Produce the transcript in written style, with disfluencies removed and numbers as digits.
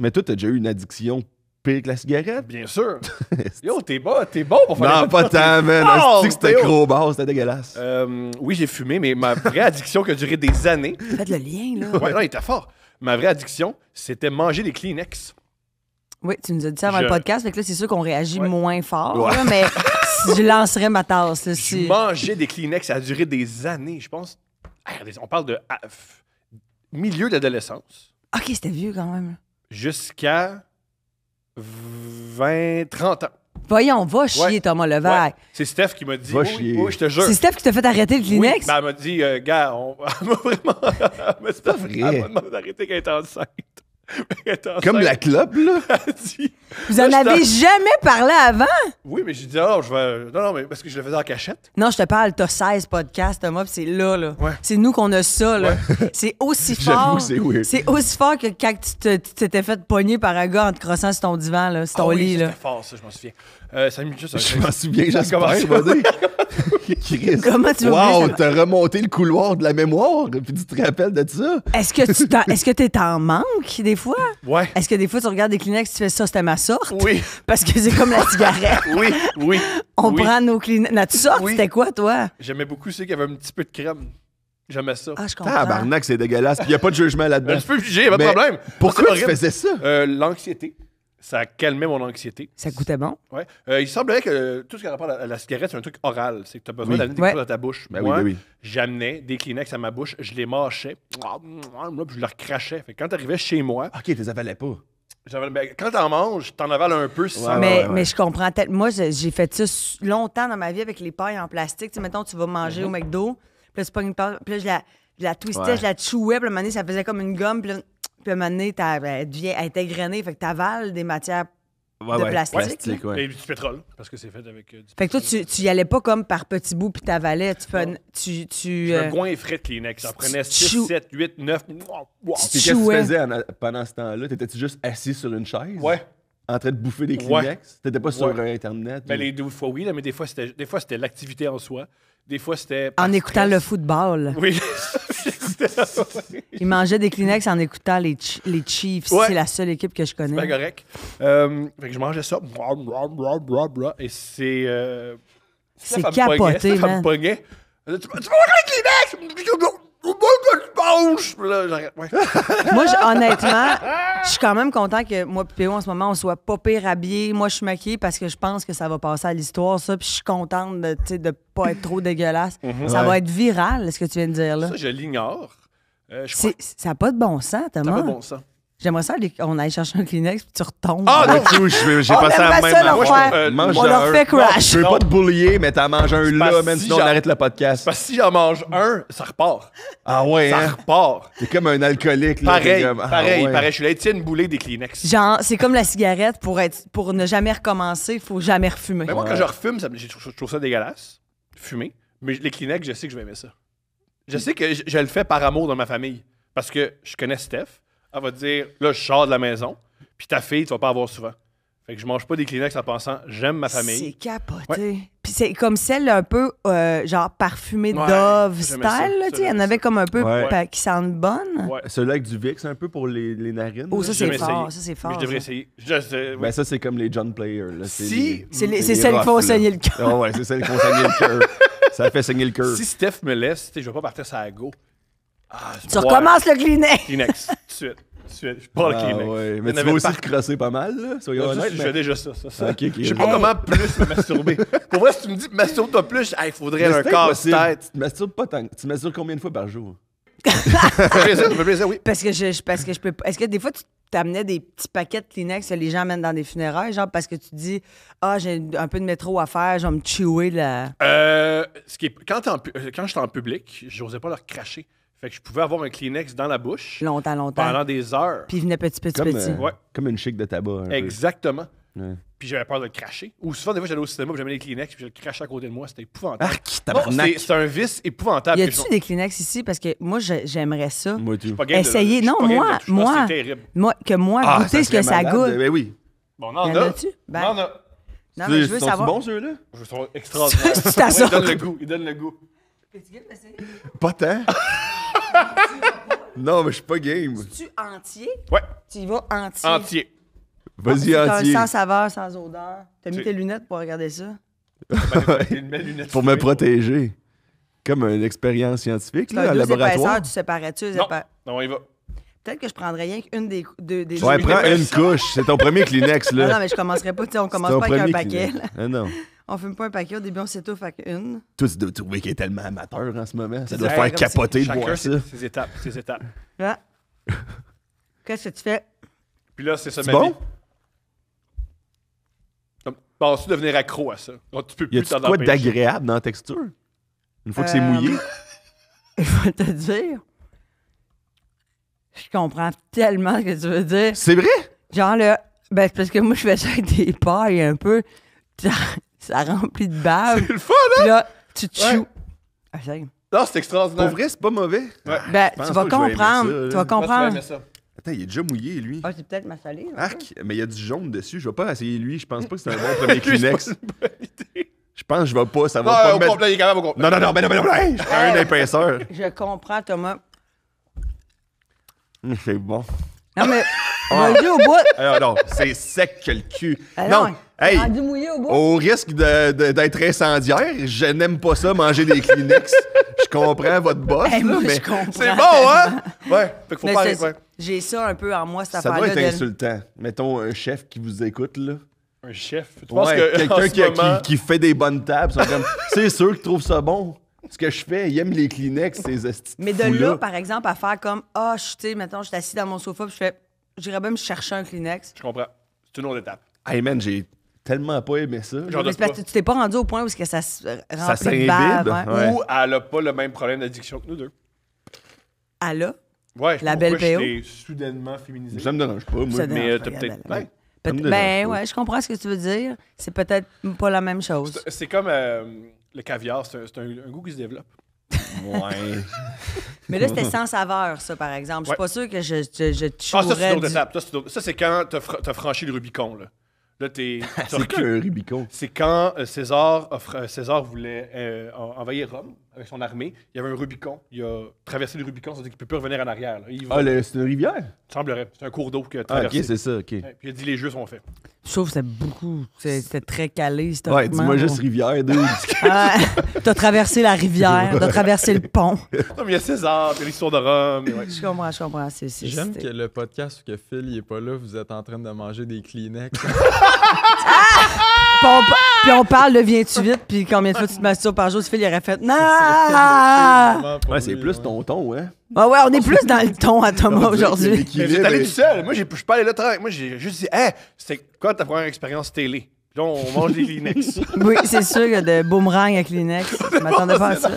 Mais toi, t'as déjà eu une addiction pire que la cigarette? Bien sûr. Yo, t'es bon pour faire Non, pas tant, man. Oh, Je que c'était Théo. gros bas, c'était dégueulasse. Oui, j'ai fumé, mais ma vraie addiction qui a duré des années... Faites le lien, là. Ouais, non, il était fort. Ma vraie addiction, c'était manger des Kleenex. Oui, tu nous as dit ça avant Je- le podcast, fait que là, c'est sûr qu'on réagit Ouais. moins fort, Ouais. là, mais si je lancerais ma tasse, là, Je si... mangeais des Kleenex, ça a duré des années, je pense. Ah, regardez, on parle de milieu d'adolescence OK, c'était vieux quand même. jusqu'à 30 ans. Voyons, va chier, Ouais. Thomas Levac. Ouais. C'est Steph qui m'a dit. Va Oui, chier. oui, je te jure. C'est Steph qui t'a fait arrêter le Oui, Kleenex? ben, elle m'a dit, gars, elle m'a vraiment. C'est pas vrai. Elle m'a demandé d'arrêter quand elle était enceinte. Elle était Comme enceinte. la clope, là. Elle dit, Vous là, en je avez t'en- jamais parlé avant? Oui, mais j'ai dit, oh, je vais. Non, mais parce que je le faisais en cachette. Non, je te parle, t'as 16 podcasts, Thomas, pis c'est là. Ouais. C'est nous qu'on a ça, là. C'est aussi J'avoue fort. que c'est weird. C'est aussi fort que quand tu t'étais fait pogner par un gars en te crossant sur ton divan, là, sur ton Ah oui, lit, là. c'était fort, ça, je m'en souviens. Ça m'a juste Je m'en souviens, Ça j'espère, commence. Buddy. Chris. Comment tu veux Wow, oublier ça? t'as remonté le couloir de la mémoire, puis tu te rappelles de ça? Est-ce que t'es en manque, des fois? Ouais. Est-ce que des fois, tu regardes des Kleenex, tu fais ça, c'était ma sorte? Oui, Parce que c'est comme la cigarette. oui. On oui. prend nos Kleenex. Notre sorte, Oui. c'était quoi, toi? J'aimais beaucoup ceux qui avaient un petit peu de crème. J'aimais ça. Ah, je comprends. Tabarnak, c'est dégueulasse. Puis il n'y a pas de jugement là-dedans. Ben, tu peux me juger, pas de Mais problème. Pourquoi C'est tu horrible. faisais ça? L'anxiété. Ça calmait mon anxiété. Ça coûtait bon. Ouais. Il semblerait que tout ce qui a rapport à la cigarette, c'est un truc oral. C'est que tu as besoin Oui. d'amener des Ouais. choses à ta bouche. Ben Moi, oui, ben oui. j'amenais des Kleenex à ma bouche, je les mâchais, puis je leur crachais. Fait que quand tu arrivais chez moi, OK, tu les avalais pas. quand t'en manges, t'en avales un peu sans. mais, ouais. mais je comprends tellement. Moi, j'ai fait ça longtemps dans ma vie avec les pailles en plastique. Tu sais, mettons, tu vas manger au McDo, puis là, tu pognes une paille, puis là, je la twistais, Ouais. je la chouais, puis à un moment donné, ça faisait comme une gomme, puis là, à un moment donné, elle était grainée, fait que t'avales des matières. Ouais, De ouais, plastique, ouais. Et du pétrole, parce que c'est fait avec du Fait que toi, pétrole. tu y allais pas comme par petits bouts, puis t'avalais. Tu Je me goinfrais de Kleenex. J'en prenais 6, chou- 7, 8, 9. Puis qu'est-ce que tu chouais. faisais pendant ce temps-là? T'étais-tu juste assis sur une chaise? Ouais. En train de bouffer des Ouais. Kleenex? T'étais pas sur Ouais. Internet? Ben, ou- les 12 fois, oui, là, mais des fois, c'était l'activité en soi. Des fois, c'était. En par écoutant stress. le football. Oui. Il mangeait des Kleenex en écoutant les Chiefs. Ouais. C'est la seule équipe que je C'est bien connais. correct. Fait que je mangeais ça. Et c'est. C'est Steph, elle me pognait. capoté, Steph, elle me man. pognait. Elle dit, tu vas manger les Kleenex! Je mange! Puis là, j'arrête. Ouais. Moi, honnêtement, je suis quand même content que moi et P.O. en ce moment, on soit pas pire habillés. Moi, je suis maquillée parce que je pense que ça va passer à l'histoire, ça. Puis je suis contente de ne pas être trop dégueulasse. Ça Ouais. va être viral, ce que tu viens de dire là. Ça, je l'ignore. Je crois Ça n'a pas de bon sens, que ça Thomas. pas bon sens. J'aimerais ça qu'on aille chercher un Kleenex puis tu retombes. Ah, Moi, non! tout, j'ai On passé à la aimerait même ça leur affaire. faire. Mange On leur un. fait crash. Je veux Non. pas te bullier, mais t'en manges un parce là, que man, si sinon on j'en- arrête le podcast. Parce que si j'en mange un, ça repart. Ah ouais, Ça hein? repart. T'es comme un alcoolique. Là, Pareil, t'es comme, ah pareil, ouais. pareil. Je suis l'Étienne Boulay des Kleenex. Genre, c'est comme la cigarette, pour ne jamais recommencer, il faut jamais refumer. Mais moi, Ouais. quand je refume, je trouve ça dégueulasse. Fumer. Mais les Kleenex, je sais que je vais aimer ça. Je sais que je le fais par amour dans ma famille. Parce que je connais Steph. Elle va te dire, là, je sors de la maison. Puis ta fille, tu vas pas avoir souvent. Fait que je mange pas des Kleenex en pensant, j'aime ma famille. C'est capoté. Puis c'est comme celle un peu, genre, parfumée Ouais, Dove j'aimais style, ça, là, tu sais. Il y en j'aimais avait ça. comme un peu Ouais. qui sentent bonne. Ouais. Celui-là avec du Vicks, un peu pour les narines. Oh, là. ça, J'ai c'est jamais fort. essayé. Ça, c'est Mais fort. je devrais ça. essayer. Ben ça, c'est comme les John Player. Là. Si- C'est celle qui font rough, saigner là. le cœur. Ah ouais, c'est celle qui font saigner le cœur. Ça fait saigner le cœur. Si Steph me laisse, tu sais, je vais pas partir sur la go. Ah, Tu recommences le Kleenex. Kleenex. Tout de suite. Je pars le Ah Kleenex. ouais. Il y Mais en tu avait vas aussi par- te crosser pas mal, là. Soyons Je honnêtes. fais déjà ça. Ok, ok. Je sais pas Hey. comment plus me masturber. Pour vrai, si tu me dis masturbe-toi plus, il faudrait un casse-tête. Tu te masturbes pas tant. Tu te masturbes combien de fois par jour? Ça me fait plaisir, oui. Parce que je peux pas. Est-ce que des fois, tu t'amenais des petits paquets de Kleenex que les gens amènent dans des funérailles, genre parce que tu dis, ah, j'ai un peu de métro à faire, je vais me chewer la. Quand j'étais en public, j'osais pas leur cracher. Fait que je pouvais avoir un Kleenex dans la bouche Longtemps. pendant des heures. Puis il venait petit. Comme, Ouais. comme une chic de tabac. un peu. Exactement. Ouais. Puis j'avais peur de le cracher. Ou souvent, des fois, j'allais au cinéma, puis j'avais les Kleenex, puis je le crachais à côté de moi. C'était épouvantable. Arc, Non, tabarnak. c'est un vice épouvantable. Y que je- a-tu des Kleenex ici? Parce que moi, j'aimerais ça. Moi, je tout. suis pas game de- Essayez. je suis Non, pas game de moi, toucher. Je pense que moi. C'est terrible. Moi, Ah, goûter ce que ça goûte. Ben oui. Bon, on en Y en a. a-tu? Ben, On en a. non, mais je veux Sont-ils savoir. bons, ceux-là? Je veux savoir extraordinaire. C'est ta Ouais, sorte. il donne le goût. Il donne le goût. Pas tant. Non, mais je suis pas game. Tu entier? Ouais, Tu y vas entier. entier. Vas-y, entier. Sans saveur, sans odeur. T'as mis C'est- tes lunettes pour regarder ça? J'ai une belle lunette Pour me fumée. protéger. Comme une expérience scientifique, C'est là, un en deux laboratoire. épaisseurs, tu séparais-tu les Non, épa- non, on y va. Peut-être que je prendrais rien qu'une des Ouais, Une prends une épaisseur. couche. C'est ton premier Kleenex, là. Non, mais je commencerai pas, tu sais, on C'est commence ton pas avec un premier paquet. Kleenex. là. Ah non. On fume pas un paquet, au début on s'étouffe avec une. Toi, tu dois trouver qu'il est tellement amateur en ce moment. Ça C'est doit ça, faire comme capoter de Chacun voir ça. ses étapes, ses étapes. Là. Qu'est-ce que tu fais? Puis là, c'est ça C'est ma bon? vie. Donc, penses-tu devenir accro à ça? Donc, tu peux Y plus a-tu t'en quoi empêcher. d'agréable dans la texture? Une fois que c'est mouillé? Je vais te dire. Je comprends tellement ce que tu veux dire. C'est vrai? Genre là, ben c'est parce que moi je fais ça avec des pailles un peu. Ça remplit de bave. C'est le fun, hein? Puis là, tu te Ouais. choues. Ah, sérieux? Non, c'est extraordinaire. Pour vrai, c'est pas mauvais. Ouais. Ben, pense tu vas pas que je vais aimer comprendre. ça, là. Tu vas Moi, tu vas comprendre. aimer ça. Attends, il est déjà mouillé, lui. Ah, c'est peut-être ma salive. Arc, mais il y a du jaune dessus. Je vais pas essayer lui. Je pense pas que c'est un bon premier Lui, c'est Kleenex. pas une bonne idée. Je pense que je vais pas. Ça va Non, pas au me mettre... complet, il est quand même au complet. Non, non, non, mais non, hey, je prends un épaisseur. Je comprends, Thomas. C'est bon. Non, mais Ah. vas-y au bout. Alors non, c'est sec que le cul. Ah non, hey, rendu mouillé au bout. au risque d'être incendiaire, je n'aime pas ça manger des Kleenex. Je comprends votre boss, Hey, là, moi, mais je comprends. C'est bon, hein? Ouais. Fait qu'il faut Mais pas c'est- ouais. J'ai ça un peu en moi, cette ça doit affaire-là. être de- insultant. Mettons un chef qui vous écoute, là. Un chef. Tu penses Ouais, que en quelqu'un ce moment- qui fait des bonnes tables, sont comme, c'est sûr qu'il trouve ça bon. Ce que je fais, il aime les Kleenex, ces estis Mais de fous-là. là, par exemple, à faire comme ah, je tu sais, mettons, je suis assis dans mon sofa, puis je fais j'irais bien me chercher un Kleenex. Je comprends. C'est une autre étape. Hey man, j'ai tellement pas aimé ça. J'en Mais doute c'est parce pas. que tu t'es pas rendu au point où est-ce que ça se remplit de s'imbibe, bave. Hein. ouais. Ou elle a pas le même problème d'addiction que nous deux. Elle a. Ouais, je La sais pas belle pourquoi PO. je t'ai soudainement féminisé. Ça me dérange pas, moi. Ça mais dérange t'as pas, peut-être- regarde, ouais. elle. Ça me Ben dérange pas. ouais, je comprends ce que tu veux dire. C'est peut-être pas la même chose. C'est comme le caviar, c'est un goût qui se développe. Ouais. Mais là, c'était sans saveur, ça, par exemple. Je suis Ouais. pas sûre que je Ah, ça, c'est chouerais une autre du... étape. Ça, c'est quand t'as franchi le Rubicon, là. Là, C'est quoi un Rubicon? C'est quand César voulait envahir Rome avec son armée. Il y avait un Rubicon. Il a traversé le Rubicon, ça veut dire qu'il peut plus revenir en arrière. Là. Il va, Ah, c'est une rivière? il semblerait. C'est un cours d'eau qui a Ah, traversé. ok, c'est ça, ok. Ouais, puis il a dit les jeux sont faits. Je trouve que c'était beaucoup... C'était très calé, Ouais, historiquement. dis-moi juste rivière, dude. Ah, t'as traversé la rivière, t'as traversé le pont. Non, mais il y a César, puis l'histoire de Rome. mais ouais. Je comprends. J'aime c'était- que le podcast où que Phil il est pas là, vous êtes en train de manger des Kleenex. Puis on parle de viens-tu vite, puis combien de fois tu te masturbes par jour, tu fais, il aurait fait non! Ouais, c'est plus ton ton, hein? Ah ouais, on est plus dans le ton à Thomas aujourd'hui. Mais vous êtes allé tout seul. Moi, je suis pas allé là. Moi, j'ai juste dit, hey, c'était quoi ta première expérience télé? Puis là, on mange des Kleenex. Oui, c'est sûr qu'il y a de boomerang à Kleenex. Je m'attendais pas à ça.